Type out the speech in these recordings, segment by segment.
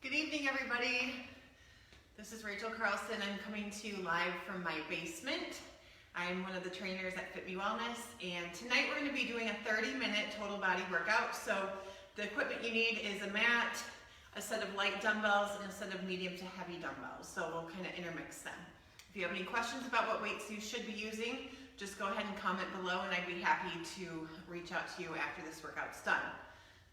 Good evening, everybody. This is Rachel Carlson. I'm coming to you live from my basement. I'm one of the trainers at Fit Me Wellness, and tonight we're going to be doing a 30-minute total body workout. So the equipment you need is a mat, a set of light dumbbells, and a set of medium to heavy dumbbells. So we'll kind of intermix them. If you have any questions about what weights you should be using, just go ahead and comment below, and I'd be happy to reach out to you after this workout's done.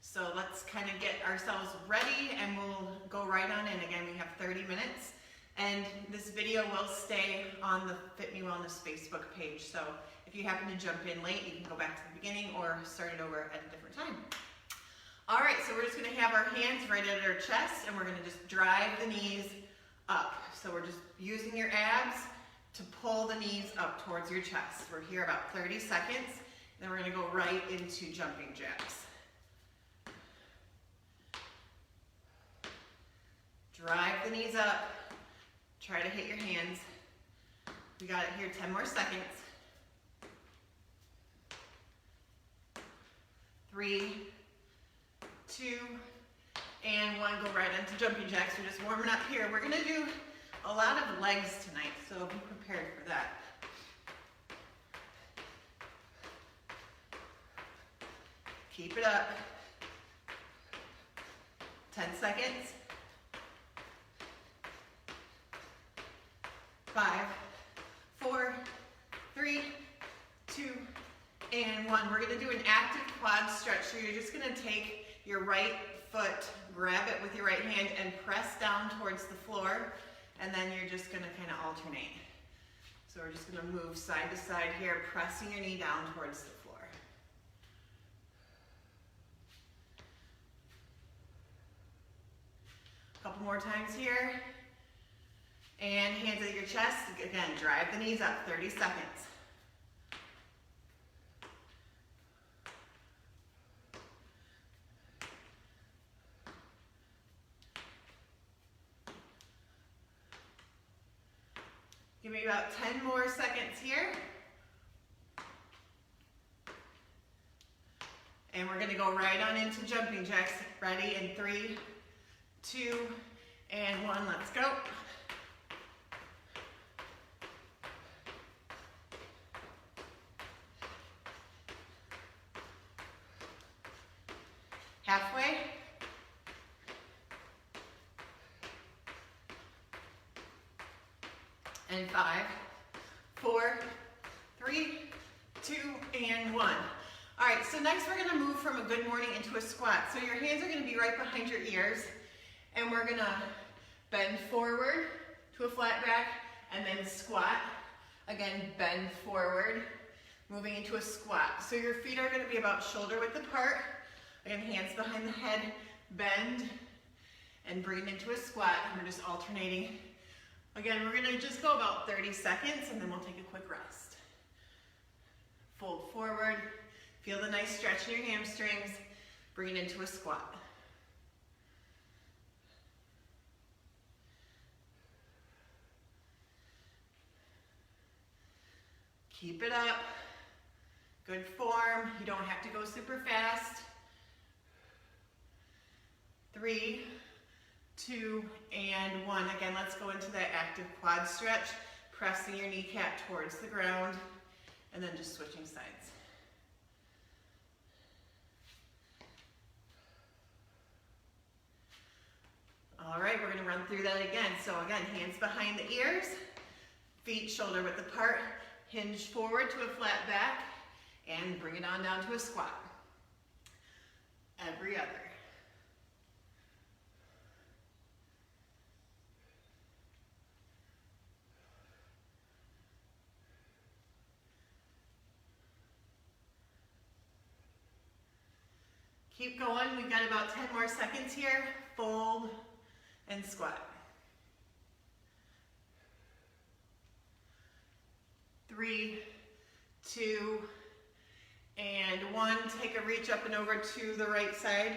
So let's kind of get ourselves ready and we'll go right on in. Again, we have 30 minutes and this video will stay on the Fit Me Wellness Facebook page. So if you happen to jump in late, you can go back to the beginning or start it over at a different time. All right, so we're just gonna have our hands right at our chest and we're gonna just drive the knees up. So we're just using your abs to pull the knees up towards your chest. We're here about 30 seconds, then we're gonna go right into jumping jacks. Drive the knees up, try to hit your hands. We got it here, 10 more seconds. 3, 2, and 1, go right into jumping jacks. We're just warming up here. We're gonna do a lot of legs tonight, so be prepared for that. Keep it up. 10 seconds. 5, 4, 3, 2, and 1. We're going to do an active quad stretch. So you're just going to take your right foot, grab it with your right hand, and press down towards the floor. And then you're just going to kind of alternate. So we're just going to move side to side here, pressing your knee down towards the floor. A couple more times here. And hands at your chest. Again, drive the knees up, 30 seconds. Give me about 10 more seconds here. And we're going to go right on into jumping jacks. Ready in 3, 2, and 1. Let's go. Halfway. And 5, 4, 3, 2, and 1. All right, so next we're gonna move from a good morning into a squat. So your hands are gonna be right behind your ears, and we're gonna bend forward to a flat back, and then squat. Again, bend forward, moving into a squat. So your feet are gonna be about shoulder width apart. Again, hands behind the head, bend, and bring it into a squat. And we're just alternating. Again, we're gonna just go about 30 seconds and then we'll take a quick rest. Fold forward, feel the nice stretch in your hamstrings, bring it into a squat. Keep it up, good form. You don't have to go super fast. 3, 2, and 1. Again, let's go into that active quad stretch, pressing your kneecap towards the ground, and then just switching sides. All right, we're gonna run through that again. So again, hands behind the ears, feet shoulder width apart, hinge forward to a flat back, and bring it on down to a squat. Every other. Keep going, we've got about 10 more seconds here. Fold and squat. 3, 2, and 1. Take a reach up and over to the right side.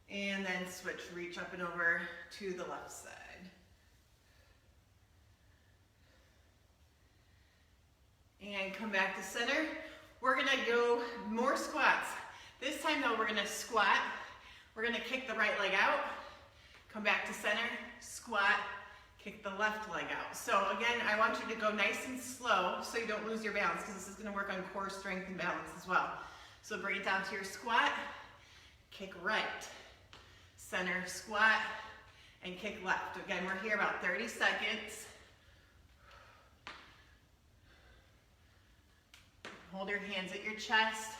And then switch, reach up and over to the left side. And come back to center. we're gonna go more squats. This time though, we're gonna squat. We're gonna kick the right leg out, come back to center, squat, kick the left leg out. So again, I want you to go nice and slow so you don't lose your balance, because this is gonna work on core strength and balance as well. So bring it down to your squat, kick right, center, squat, and kick left. Again, we're here about 30 seconds. Hold your hands at your chest,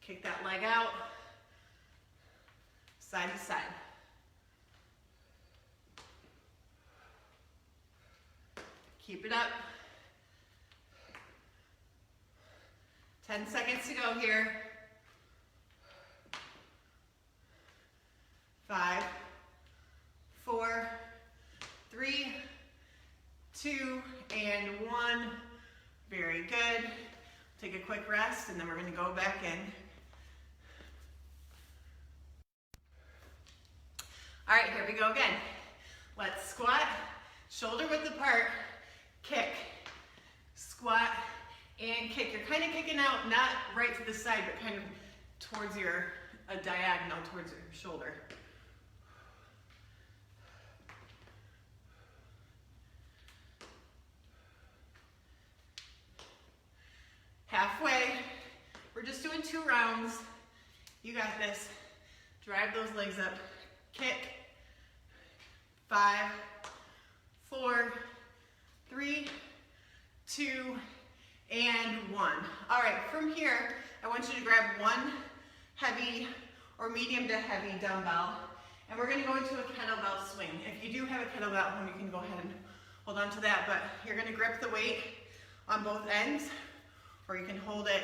kick that leg out, side to side. Keep it up. 10 seconds to go here. 5, 4, 3, 2, and 1. Very good. Take a quick rest, and then we're going to go back in. All right, here we go again. Let's squat, shoulder width apart, kick, squat, and kick. You're kind of kicking out, not right to the side, but kind of towards a diagonal towards your shoulder. Halfway. We're just doing 2 rounds. You got this. Drive those legs up. Kick. 5, 4, 3, 2, and 1. All right, from here, I want you to grab one heavy or medium to heavy dumbbell, and we're gonna go into a kettlebell swing. If you do have a kettlebell at home, you can go ahead and hold on to that, but you're gonna grip the weight on both ends, or you can hold it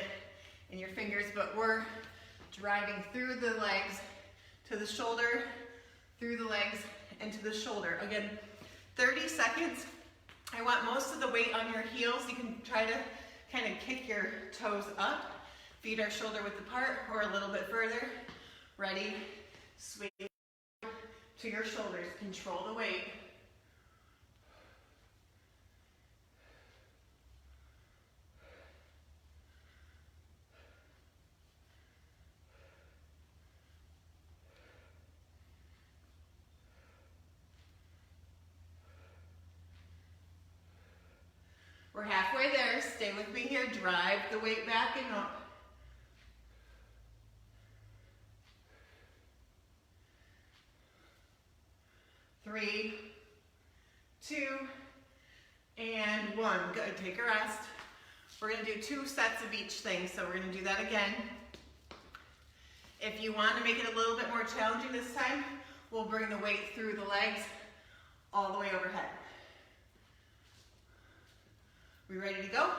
in your fingers, but we're driving through the legs to the shoulder, through the legs, and to the shoulder. Again, 30 seconds. I want most of the weight on your heels. You can try to kind of kick your toes up, feet are shoulder width apart, or a little bit further. Ready, swing to your shoulders, control the weight. We're halfway there. Stay with me here. Drive the weight back and up. 3, 2, and 1. Good. Take a rest. We're going to do 2 sets of each thing, so we're going to do that again. If you want to make it a little bit more challenging this time, we'll bring the weight through the legs all the way overhead. We ready to go?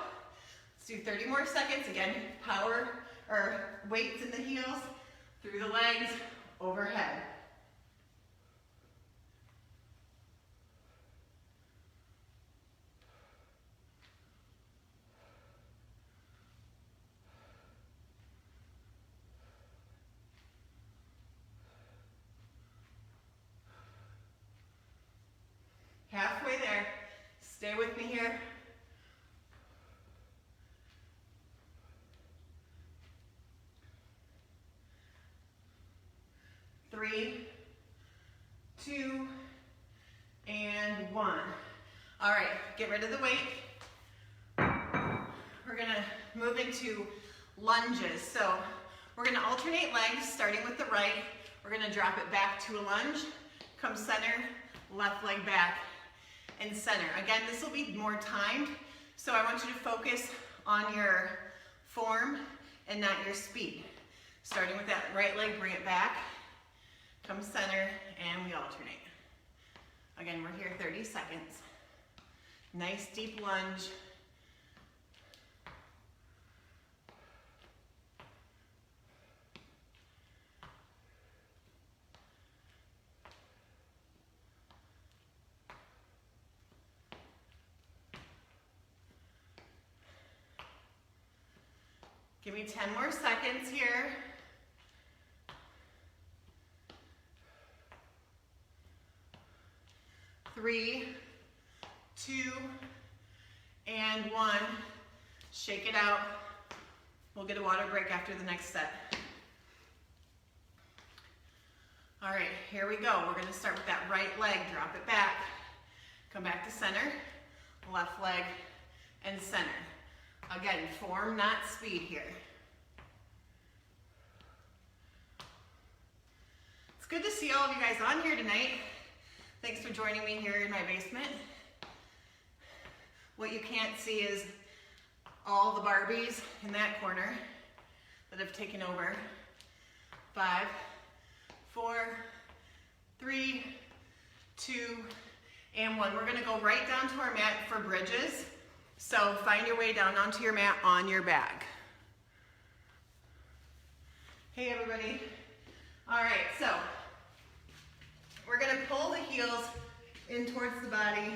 Let's do 30 more seconds. Again, power or weights in the heels, through the legs, overhead. Halfway there. Stay with me here. 3, 2, and 1. All right, get rid of the weight. We're gonna move into lunges. So we're gonna alternate legs, starting with the right. We're gonna drop it back to a lunge, come center, left leg back, and center. Again, this will be more timed, so I want you to focus on your form and not your speed. Starting with that right leg, bring it back, come center, and we alternate. Again, we're here 30 seconds. Nice deep lunge. Give me 10 more seconds here. 3, 2, and 1. Shake it out. We'll get a water break after the next set. All right, here we go. We're gonna start with that right leg, drop it back. Come back to center, left leg, and center. Again, form, not speed here. It's good to see all of you guys on here tonight. Thanks for joining me here in my basement. What you can't see is all the Barbies in that corner that have taken over. 5, 4, 3, 2, and 1. We're gonna go right down to our mat for bridges. So find your way down onto your mat on your back. Hey everybody. All right, so we're gonna pull the heels in towards the body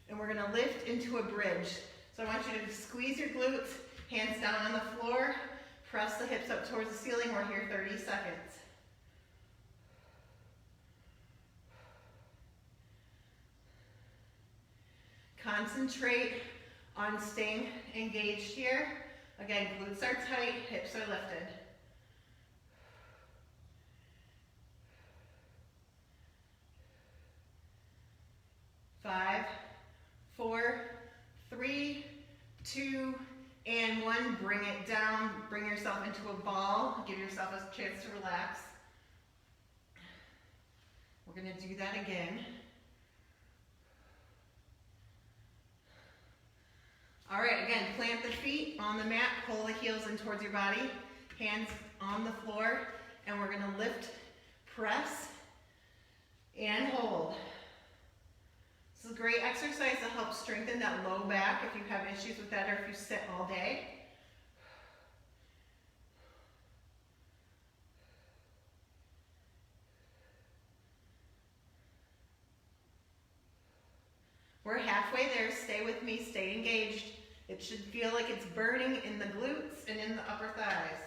and we're gonna lift into a bridge. So I want you to squeeze your glutes, hands down on the floor, press the hips up towards the ceiling. We're here 30 seconds. Concentrate on staying engaged here. Again, glutes are tight, hips are lifted. 5, 4, 3, 2, and 1. Bring it down. Bring yourself into a ball. Give yourself a chance to relax. We're going to do that again. All right, again, plant the feet on the mat, pull the heels in towards your body, hands on the floor, and we're gonna lift, press, and hold. This is a great exercise to help strengthen that low back if you have issues with that or if you sit all day. We're halfway there. Stay with me, stay engaged. It should feel like it's burning in the glutes and in the upper thighs,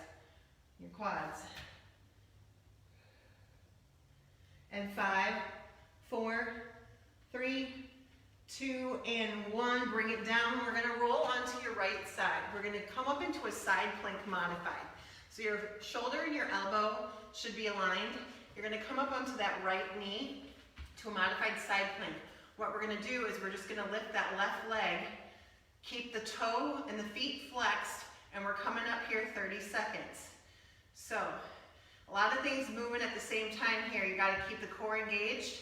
your quads. And 5, 4, 3, 2, and 1. Bring it down. We're gonna roll onto your right side. We're gonna come up into a side plank modified. So your shoulder and your elbow should be aligned. You're gonna come up onto that right knee to a modified side plank. What we're gonna do is we're just gonna lift that left leg, keep the toe and the feet flexed, and we're coming up here 30 seconds. So, a lot of things moving at the same time here. You gotta keep the core engaged,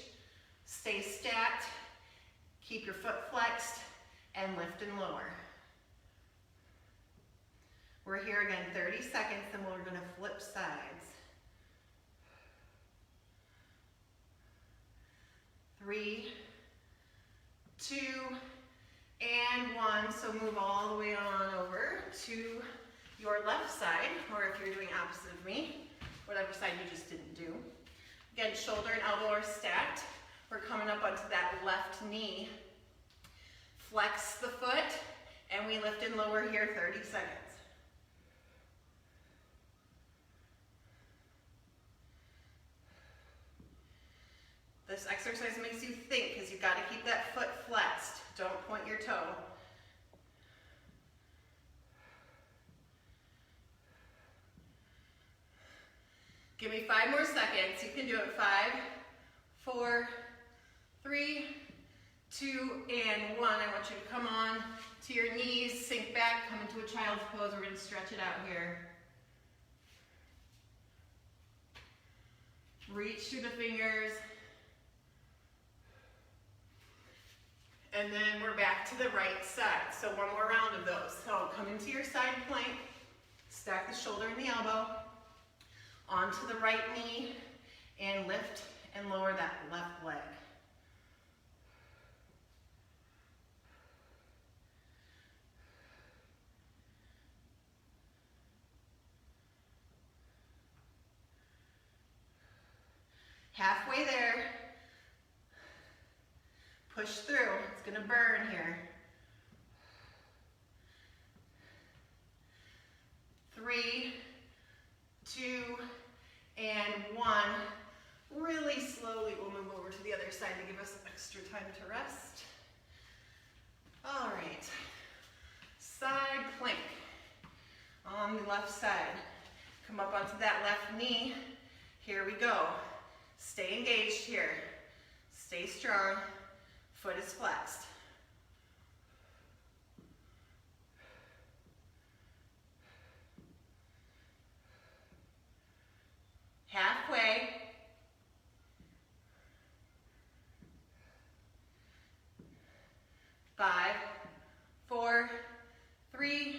stay stacked, keep your foot flexed, and lift and lower. We're here again 30 seconds, and we're gonna flip sides. 3, 2, and 1. So move all the way on over to your left side, or if you're doing opposite of me, whatever side you just didn't do. Again, shoulder and elbow are stacked. We're coming up onto that left knee. Flex the foot, and we lift and lower here 30 seconds. This exercise makes you think because you've got to keep that foot flexed. Don't point your toe. Give me 5 more seconds. You can do it. 5, 4, 3, 2, and 1. I want you to come on to your knees, sink back, come into a child's pose. We're going to stretch it out here. Reach through the fingers. And then we're back to the right side. So one more round of those. So come into your side plank, stack the shoulder and the elbow, onto the right knee, and lift and lower that left leg. Halfway there. Push through. It's going to burn here. 3, 2, and 1. Really slowly we'll move over to the other side to give us extra time to rest. All right. Side plank. On the left side. Come up onto that left knee. Here we go. Stay engaged here. Stay strong. Foot is flexed. Halfway. 5, 4, 3,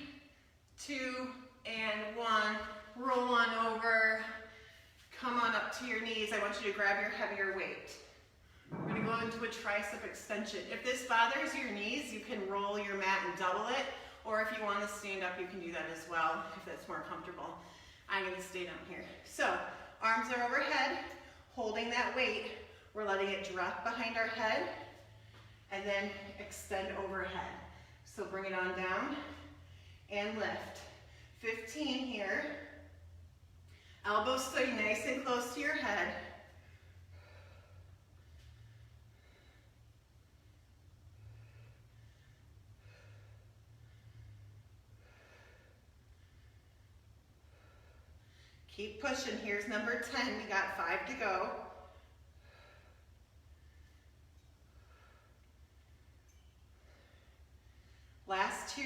2, and 1. Roll on over. Come on up to your knees. I want you to grab your heavier weight. We're going to go into a tricep extension. If this bothers your knees, you can roll your mat and double it, or if you want to stand up, you can do that as well, if that's more comfortable. I'm going to stay down here. So, arms are overhead, holding that weight. We're letting it drop behind our head, and then extend overhead. So bring it on down, and lift. 15 here. Elbows stay nice and close to your head. Keep pushing. Here's number 10. We got 5 to go. Last 2.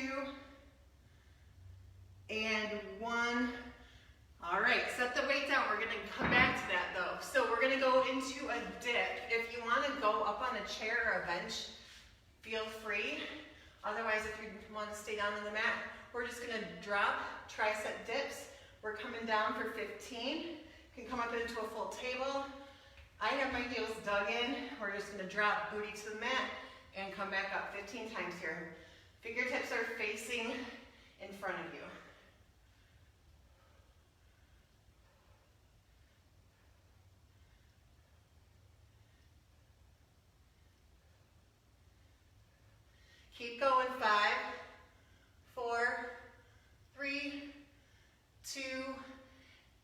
And 1. All right, set the weight down. We're going to come back to that though. So we're going to go into a dip. If you want to go up on a chair or a bench, feel free. Otherwise, if you want to stay down on the mat, we're just going to drop tricep dips. We're coming down for 15. You can come up into a full table. I have my heels dug in. We're just going to drop booty to the mat and come back up 15 times here. Fingertips are facing in front of you. Keep going. 5, 4, 3, 2,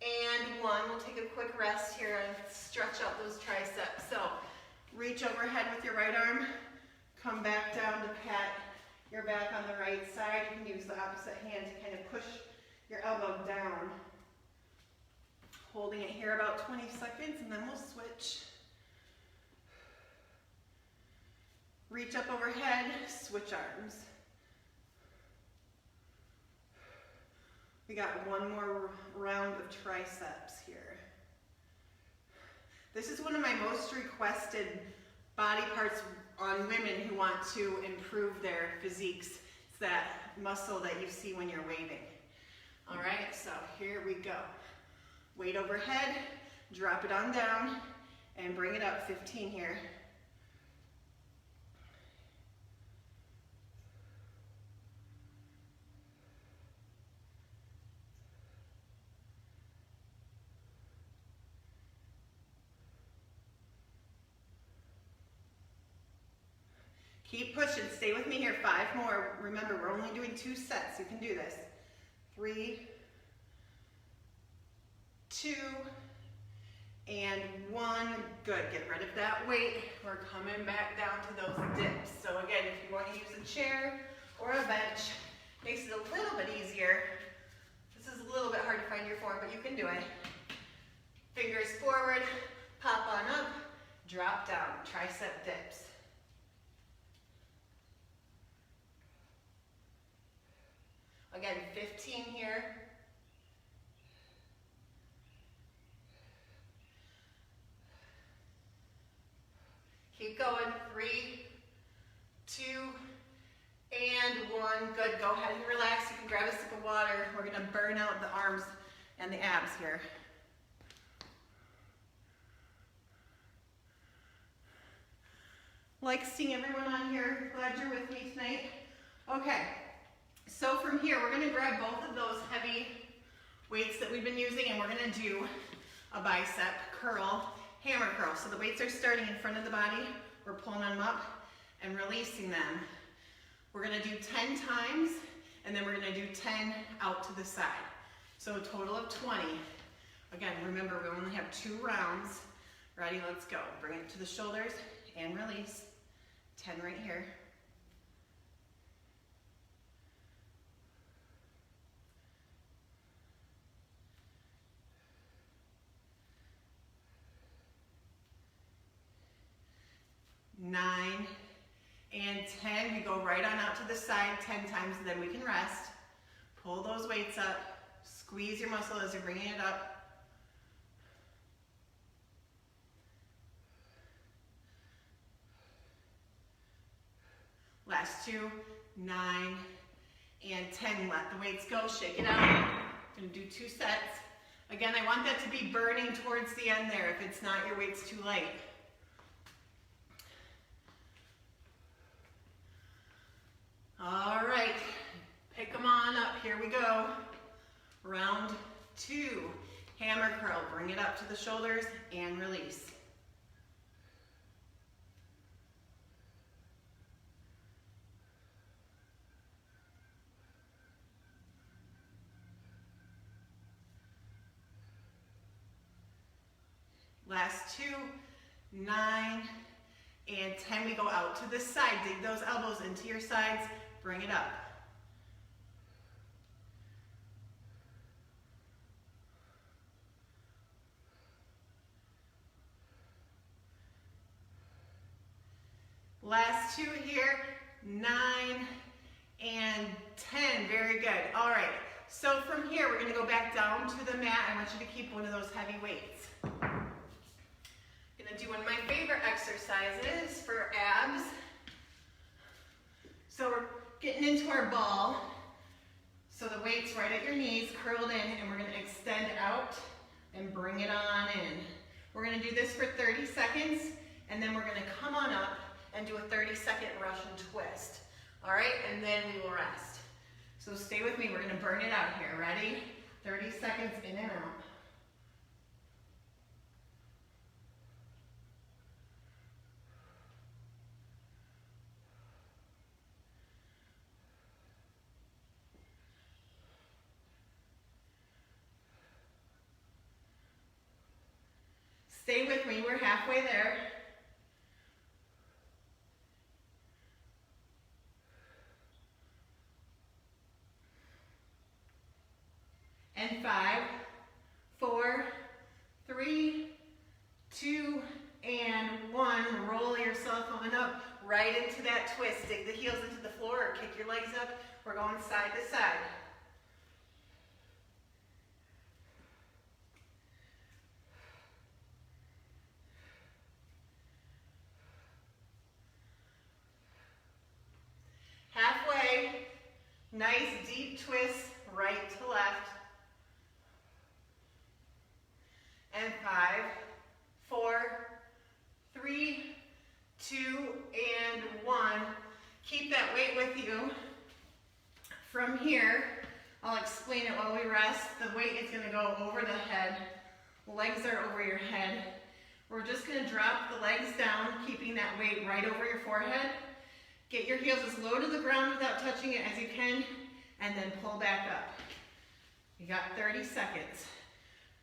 and 1. We'll take a quick rest here and stretch out those triceps. So reach overhead with your right arm. Come back down to pat your back on the right side. You can use the opposite hand to kind of push your elbow down. Holding it here about 20 seconds, and then we'll switch. Reach up overhead, switch arms. We got one more round of triceps here. This is one of my most requested body parts on women who want to improve their physiques. It's that muscle that you see when you're waving. All right, so here we go. Weight overhead, drop it on down, and bring it up. 15 here. Keep pushing. Stay with me here. 5 more. Remember, we're only doing 2 sets. You can do this. 3, 2, and 1. Good. Get rid of that weight. We're coming back down to those dips. So again, if you want to use a chair or a bench, makes it a little bit easier. This is a little bit hard to find your form, but you can do it. Fingers forward, pop on up, drop down, tricep dips. Again, 15 here. Keep going. 3, 2, and 1. Good. Go ahead and relax. You can grab a sip of water. We're going to burn out the arms and the abs here. Like seeing everyone on here. Glad you're with me tonight. Okay. So from here, we're going to grab both of those heavy weights that we've been using, and we're going to do a bicep curl, hammer curl. So the weights are starting in front of the body. We're pulling them up and releasing them. We're going to do 10 times, and then we're going to do 10 out to the side. So a total of 20. Again, remember, we only have 2 rounds. Ready? Let's go. Bring it to the shoulders and release. 10 right here. 9, and 10. We go right on out to the side 10 times, and then we can rest. Pull those weights up. Squeeze your muscle as you're bringing it up. Last 2, 9, and 10. Let the weights go. Shake it out. I'm going to do 2 sets. Again, I want that to be burning towards the end there if it's not, your weight's too light. All right, pick them on up. Here we go. Round 2. Hammer curl. Bring it up to the shoulders and release. Last 2, 9, and 10. We go out to the side. Dig those elbows into your sides. Bring it up. Last 2 here, 9 and 10. Very good. All right. So from here, we're going to go back down to the mat. I want you to keep one of those heavy weights. Going to do one of my favorite exercises for abs. So we're getting into our ball. So the weight's right at your knees, curled in, and we're going to extend out and bring it on in. We're going to do this for 30 seconds, and then we're going to come on up and do a 30-second Russian twist. All right, and then we will rest. So stay with me. We're going to burn it out here. Ready? 30 seconds in and out. Stay with me, we're halfway there. And 5, 4, 3, 2, and 1. Roll yourself on up right into that twist. Dig the heels into the floor or kick your legs up. We're going side to side. Halfway, nice deep twist, right to left. And 5, 4, 3, 2, and 1. Keep that weight with you. From here, I'll explain it while we rest. The weight is going to go over the head. Legs are over your head. We're just going to drop the legs down, keeping that weight right over your forehead. Get your heels as low to the ground without touching it as you can, and then pull back up. You got 30 seconds.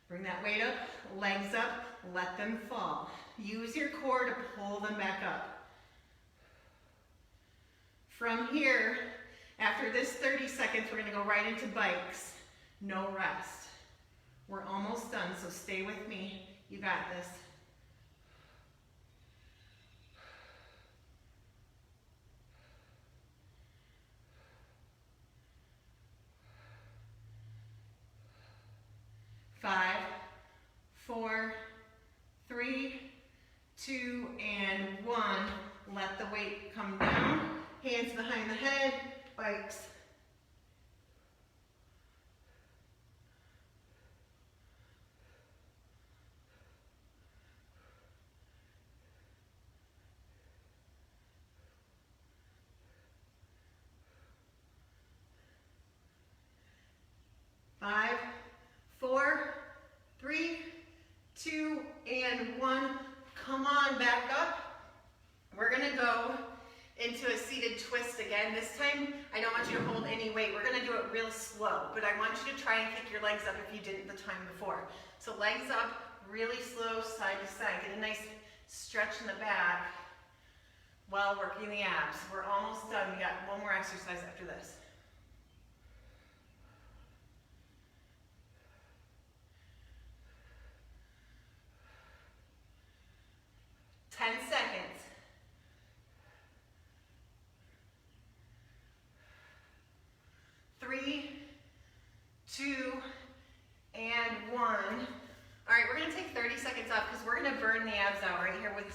Bring that weight up, legs up, let them fall. Use your core to pull them back up. From here, after this 30 seconds, we're going to go right into bikes. No rest. We're almost done, so stay with me. You got this. Five, 4, 3, 2, and 1. Let the weight come down. Hands behind the head, bikes. Five, 4, 3, 2, and 1. Come on, back up. We're going to go into a seated twist again. This time, I don't want you to hold any weight. We're going to do it real slow, but I want you to try and kick your legs up if you didn't the time before. So legs up, really slow, side to side. Get a nice stretch in the back while working the abs. We're almost done. We got one more exercise after this. 10 seconds.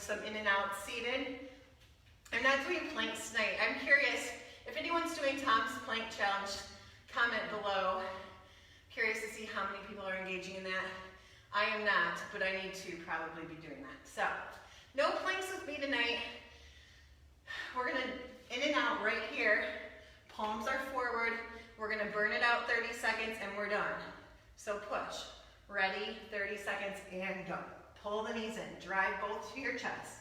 some in and out seated. I'm not doing planks tonight. I'm curious if anyone's doing Tom's Plank Challenge, comment below. Curious to see how many people are engaging in that. I am not, but I need to probably be doing that. So, no planks with me tonight. We're gonna in and out right here. Palms are forward. We're gonna burn it out 30 seconds and we're done. So push. Ready, 30 seconds and go. Pull the knees in. Drive both to your chest.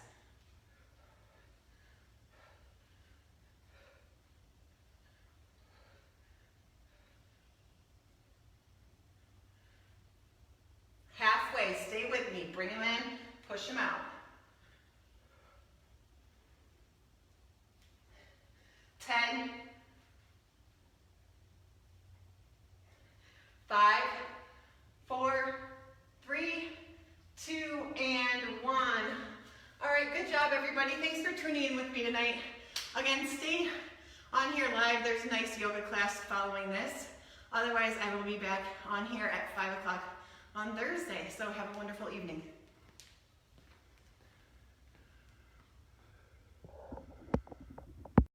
Halfway, stay with me. Bring them in, push them out. 10, 5, 4, 3, 2, and 1. All right, good job, everybody. Thanks for tuning in with me tonight. Again, stay on here live. There's a nice yoga class following this. Otherwise, I will be back on here at 5 o'clock on Thursday. So have a wonderful evening.